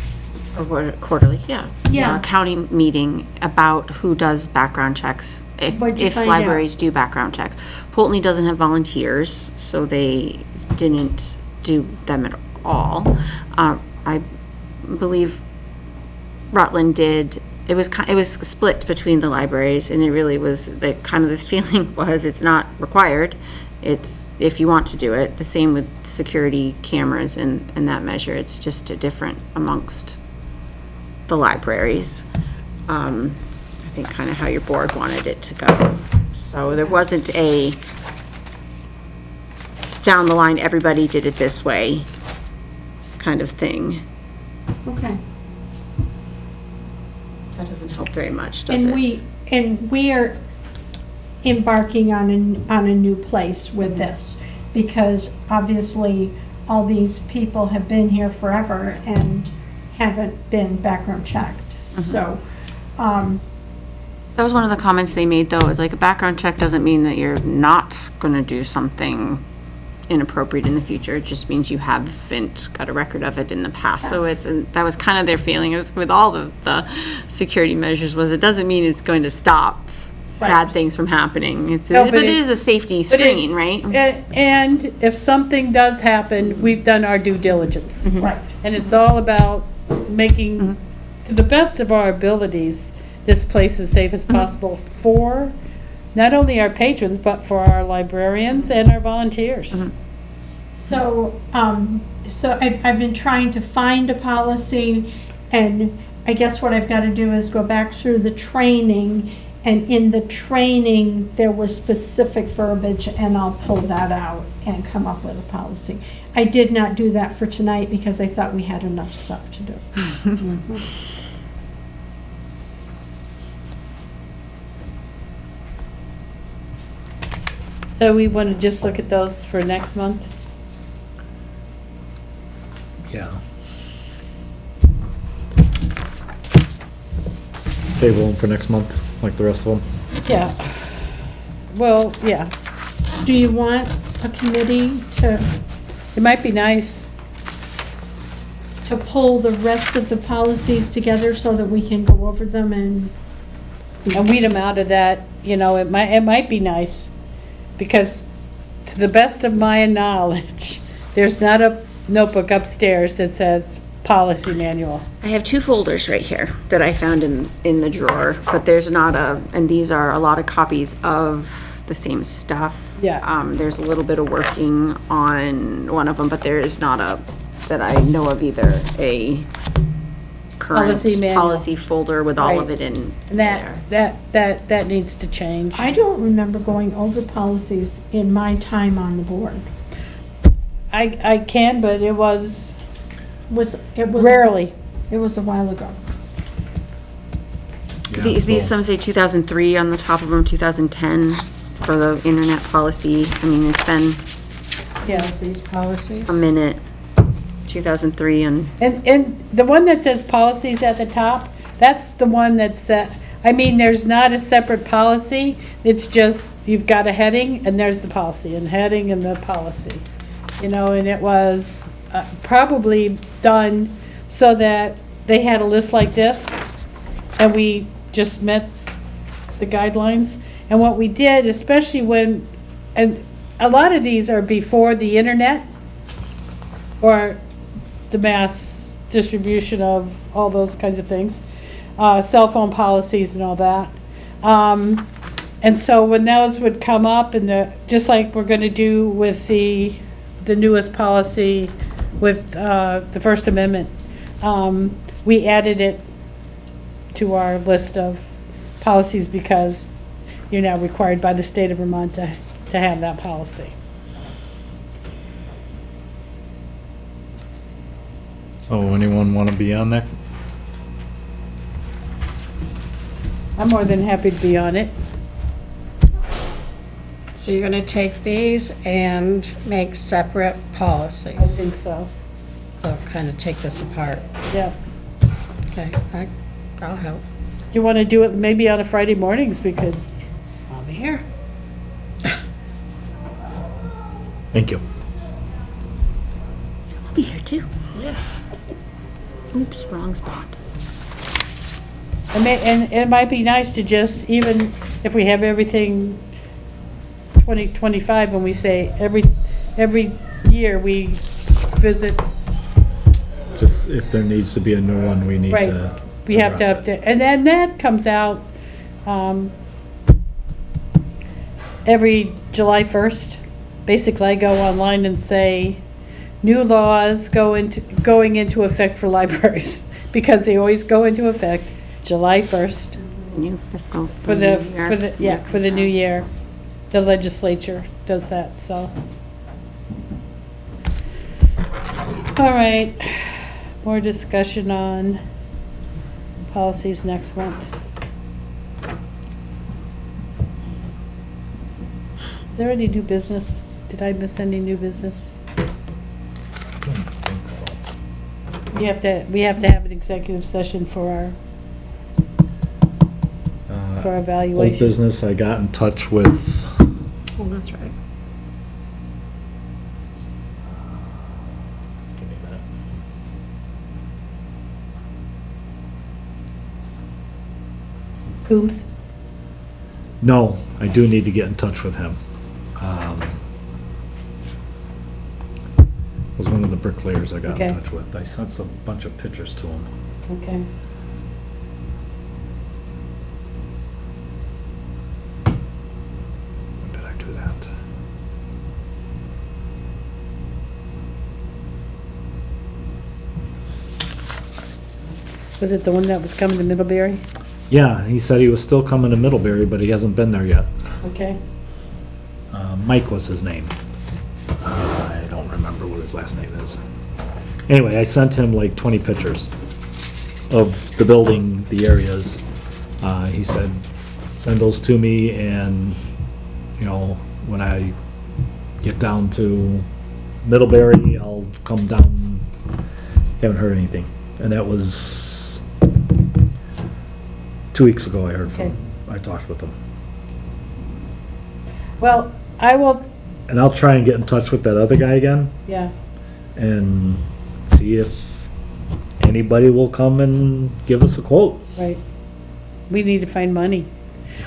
[SPEAKER 2] Yeah.
[SPEAKER 5] county meeting about who does background checks.
[SPEAKER 2] What'd you
[SPEAKER 5] If
[SPEAKER 2] find
[SPEAKER 5] libraries do background checks. Pulteney doesn't have volunteers, so they didn't do them at all. I believe Rutland did. It was split between the libraries, and it really was, the kind of the feeling was, it's not required. It's if you want to do it. The same with security cameras and that measure. It's just a different amongst the libraries. I think kind of how your board wanted it to go. So there wasn't a down the line, everybody did it this way kind of thing.
[SPEAKER 2] Okay.
[SPEAKER 5] That doesn't help very much, does it?
[SPEAKER 2] And we are embarking on a new place with this, because obviously all these people have been here forever and haven't been background checked. So,
[SPEAKER 5] That was one of the comments they made, though, is like a background check doesn't mean that you're not gonna do something inappropriate in the future. It just means you haven't got a record of it in the past. So and that was kind of their feeling with all of the security measures, was it doesn't mean it's going to stop bad things from happening.
[SPEAKER 4] No,
[SPEAKER 5] but it is a safety screen, right?
[SPEAKER 4] And if something does happen, we've done our due diligence.
[SPEAKER 2] right.
[SPEAKER 4] And it's all about making, to the best of our abilities, this place as safe as possible for not only our patrons, but for our librarians and our volunteers.
[SPEAKER 2] So, I've been trying to find a policy, and I guess what I've got to do is go back through the training, and in the training, there was specific verbiage, and I'll pull that out and come up with a policy. I did not do that for tonight because I thought we had enough stuff to do.
[SPEAKER 4] So we want to just look at those for next month?
[SPEAKER 1] Yeah. Table them for next month, like the rest of them.
[SPEAKER 4] Yeah. Well, yeah,
[SPEAKER 2] Do you want a committee to
[SPEAKER 4] it might be nice.
[SPEAKER 2] pull the rest of the policies together so that we can go over them and?
[SPEAKER 4] And weed them out of that, you know, it might be nice, because to the best of my knowledge, there's not a notebook upstairs that says policy manual.
[SPEAKER 5] I have two folders right here that I found in the drawer, but there's not and these are a lot of copies of the same stuff.
[SPEAKER 4] Yeah.
[SPEAKER 5] There's a little bit of working on one of them, but there is not that I know of either a current
[SPEAKER 4] Policy manual.
[SPEAKER 5] policy folder with all of
[SPEAKER 4] Right.
[SPEAKER 5] it in
[SPEAKER 4] And
[SPEAKER 5] there.
[SPEAKER 4] that needs to change.
[SPEAKER 2] I don't remember going over policies in my time on the board.
[SPEAKER 4] I can, but it was
[SPEAKER 2] It was
[SPEAKER 4] rarely.
[SPEAKER 2] It was a while ago.
[SPEAKER 1] Yeah,
[SPEAKER 5] These
[SPEAKER 1] so-
[SPEAKER 5] some say 2003 on the top of them, 2010 for the internet policy. I mean, it's been
[SPEAKER 6] There's these policies.
[SPEAKER 5] a minute. 2003 and
[SPEAKER 4] And the one that says policies at the top, that's the one that's, I mean, there's not a separate policy. It's just, you've got a heading and there's the policy and heading and the policy. You know, and it was probably done so that they had a list like this and we just met the guidelines. And what we did, especially when, and a lot of these are before the internet or the mass distribution of all those kinds of things, cell phone policies and all that. And so when those would come up and just like we're gonna do with the newest policy with, the First Amendment, we added it to our list of policies because you're now required by the state of Vermont to have that policy.
[SPEAKER 1] So anyone want to be on that?
[SPEAKER 4] I'm more than happy to be on it.
[SPEAKER 6] So you're gonna take these and make separate
[SPEAKER 4] I
[SPEAKER 6] policies.
[SPEAKER 4] think so,
[SPEAKER 6] So kind of take this apart.
[SPEAKER 4] yeah.
[SPEAKER 6] Okay, I'll help.
[SPEAKER 4] You want to do it maybe on a Friday mornings, we could.
[SPEAKER 6] I'll be here.
[SPEAKER 1] Thank you.
[SPEAKER 5] I'll be here too.
[SPEAKER 6] Yes.
[SPEAKER 5] Oops, wrong spot.
[SPEAKER 4] And it might be nice to just, even if we have everything 2025, when we say every year we visit,
[SPEAKER 1] Just if there needs to be a new one, we need
[SPEAKER 4] right,
[SPEAKER 1] to
[SPEAKER 4] we have to
[SPEAKER 1] address it.
[SPEAKER 4] update. And then that comes out every July 1st. Basically, I go online and say, new laws going into effect for libraries, because they always go into effect July 1st.
[SPEAKER 5] New fiscal.
[SPEAKER 4] For
[SPEAKER 5] year.
[SPEAKER 4] for the new year. The legislature does that, so. All right, more discussion on policies next month. Is there any new business? Did I miss any new business?
[SPEAKER 1] I don't think so.
[SPEAKER 4] We have to have an executive session for our
[SPEAKER 1] Old
[SPEAKER 4] evaluation.
[SPEAKER 1] business, I got in touch with,
[SPEAKER 6] Oh, that's right.
[SPEAKER 1] give me a minute.
[SPEAKER 4] Coombs?
[SPEAKER 1] No, I do need to get in touch with him. Was one of the bricklayers I got
[SPEAKER 4] Okay.
[SPEAKER 1] in touch with. I sent a bunch of pictures to him.
[SPEAKER 4] Okay.
[SPEAKER 1] When did I do that?
[SPEAKER 4] Was it the one that was coming to Middlebury?
[SPEAKER 1] Yeah, he said he was still coming to Middlebury, but he hasn't been there yet.
[SPEAKER 4] Okay.
[SPEAKER 1] Mike was his name. I don't remember what his last name is. Anyway, I sent him like 20 pictures of the building, the areas. He said, send those to me and, you know, when I get down to Middlebury, I'll come down. Haven't heard anything. And that was 2 weeks ago I heard from him. I talked with him.
[SPEAKER 4] Well, I will,
[SPEAKER 1] And I'll try and get in touch with that other guy again
[SPEAKER 4] yeah,
[SPEAKER 1] and see if anybody will come and give us a quote.
[SPEAKER 4] right. We need to find money.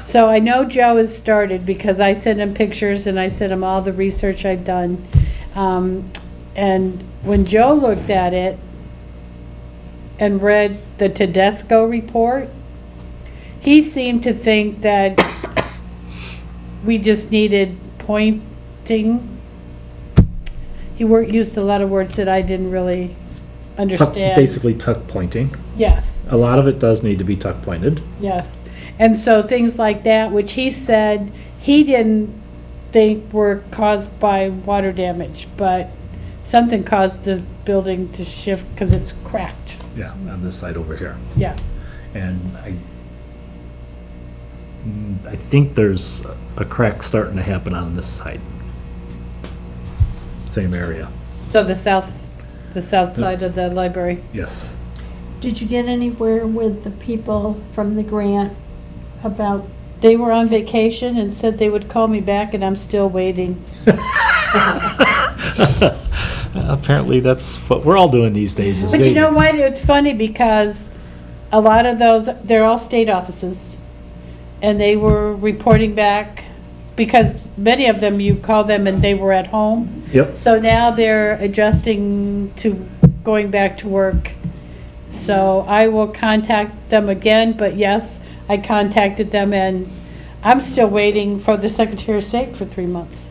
[SPEAKER 4] So I know Joe has started because I sent him pictures and I sent him all the research I've done. And when Joe looked at it and read the Tedesco report, he seemed to think that we just needed pointing. He used a lot of words that I didn't really understand.
[SPEAKER 1] Basically tuck pointing.
[SPEAKER 4] Yes,
[SPEAKER 1] A lot of it does need to be tuck pointed.
[SPEAKER 4] yes. And so things like that, which he said he didn't think were caused by water damage, but something caused the building to shift because it's cracked.
[SPEAKER 1] Yeah, on this side over here.
[SPEAKER 4] Yeah.
[SPEAKER 1] And I think there's a crack starting to happen on this side. Same area,
[SPEAKER 4] So the south side of the library.
[SPEAKER 1] yes.
[SPEAKER 2] Did you get anywhere with the people from the grant about,
[SPEAKER 4] They were on vacation and said they would call me back, and I'm still waiting.
[SPEAKER 1] Apparently that's what we're all doing these days is
[SPEAKER 4] But you know
[SPEAKER 1] waiting.
[SPEAKER 4] what? It's funny because a lot of those, they're all state offices. And they were reporting back, because many of them, you call them and they were at home.
[SPEAKER 1] Yep,
[SPEAKER 4] So now they're adjusting to going back to work. So I will contact them again, but yes, I contacted them, and I'm still waiting for the Secretary of State for 3 months.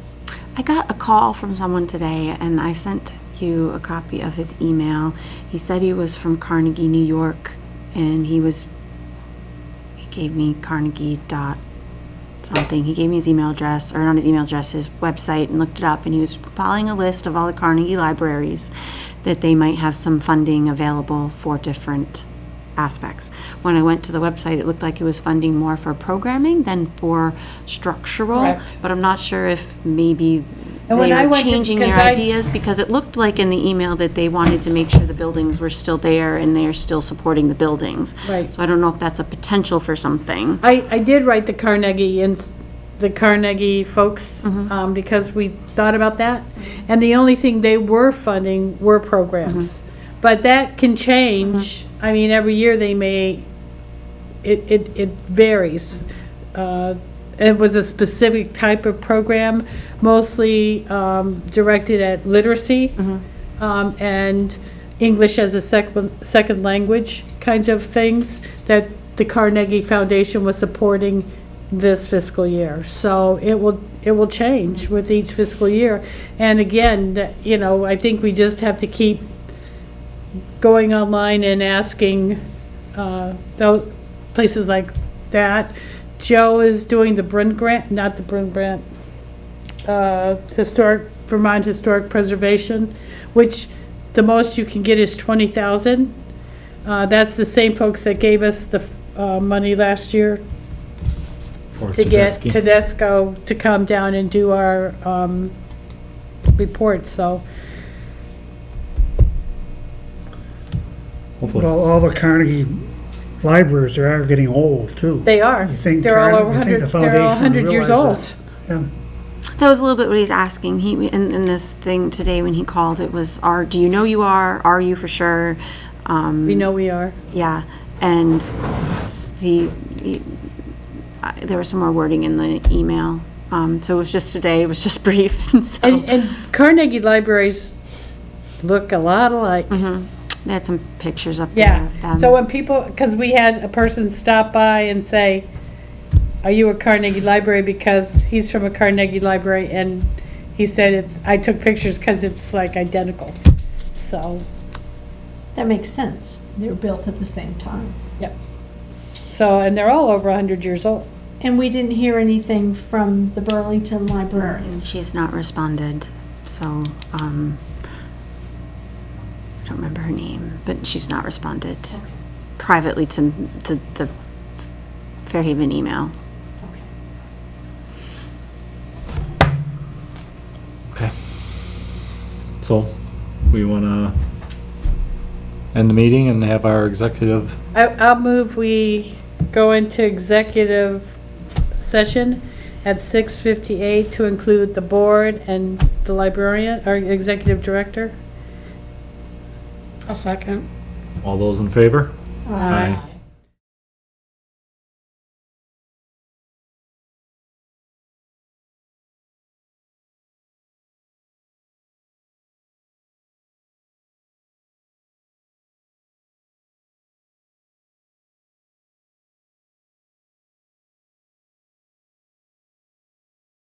[SPEAKER 5] I got a call from someone today, and I sent you a copy of his email. He said he was from Carnegie, New York, and he gave me Carnegie dot something. He gave me his email address, or not his email address, his website, and looked it up, and he was following a list of all the Carnegie libraries that they might have some funding available for different aspects. When I went to the website, it looked like it was funding more for programming than for structural,
[SPEAKER 4] Correct.
[SPEAKER 5] but I'm not sure if maybe
[SPEAKER 4] And when
[SPEAKER 5] they
[SPEAKER 4] I
[SPEAKER 5] were
[SPEAKER 4] went to-
[SPEAKER 5] changing their
[SPEAKER 4] because I-
[SPEAKER 5] ideas, because it looked like in the email that they wanted to make sure the buildings were still there and they're still supporting the buildings.
[SPEAKER 4] Right.
[SPEAKER 5] So I don't know if that's a potential for something.
[SPEAKER 4] I did write the Carnegie folks, because we thought about that. And the only thing they were funding were programs. But that can change. I mean, every year they may, it varies. It was a specific type of program, mostly directed at literacy and English as a second language kinds of things that the Carnegie Foundation was supporting this fiscal year. So it will change with each fiscal year. And again, I think we just have to keep going online and asking those places like that. Joe is doing the Bryn Grant, not the Bryn Grant, Vermont Historic Preservation, which the most you can get is 20,000. That's the same folks that gave us the money last year
[SPEAKER 1] for
[SPEAKER 4] to get
[SPEAKER 1] Tedeschi.
[SPEAKER 4] Tedesco to come down and do our report, so.
[SPEAKER 3] But all the Carnegie libraries, they are getting old, too.
[SPEAKER 4] They are.
[SPEAKER 3] You think
[SPEAKER 4] They're all over
[SPEAKER 3] Carnegie- you
[SPEAKER 4] 100,
[SPEAKER 3] think the
[SPEAKER 4] they're all
[SPEAKER 3] foundation
[SPEAKER 4] 100 years
[SPEAKER 3] realized
[SPEAKER 4] old.
[SPEAKER 3] Yeah.
[SPEAKER 5] That was a little bit what he's asking. In this thing today when he called, it was, do you know you are you for sure?
[SPEAKER 4] We know we are.
[SPEAKER 5] Yeah, and there was some more wording in the email. So it was just today, it was just brief, and so.
[SPEAKER 4] And Carnegie libraries look a lot alike.
[SPEAKER 5] They had some pictures up there
[SPEAKER 4] Yeah,
[SPEAKER 5] of them.
[SPEAKER 4] so when people, because we had a person stop by and say, are you a Carnegie library? Because he's from a Carnegie library, and he said I took pictures because it's like identical. So,
[SPEAKER 2] that makes sense. They were built at the same time.
[SPEAKER 4] yep. So, and they're all over 100 years old.
[SPEAKER 2] And we didn't hear anything from the Burlington librarian.
[SPEAKER 5] She's not responded, so, I don't remember her name, but she's not responded privately to the Fairhaven email.
[SPEAKER 1] Okay. So, we wanna end the meeting and have our executive,
[SPEAKER 4] I'll move we go into executive session at 6:58 to include the board and the librarian, our executive director.
[SPEAKER 6] A second.
[SPEAKER 1] all those in favor?
[SPEAKER 2] Uh,
[SPEAKER 1] Aye.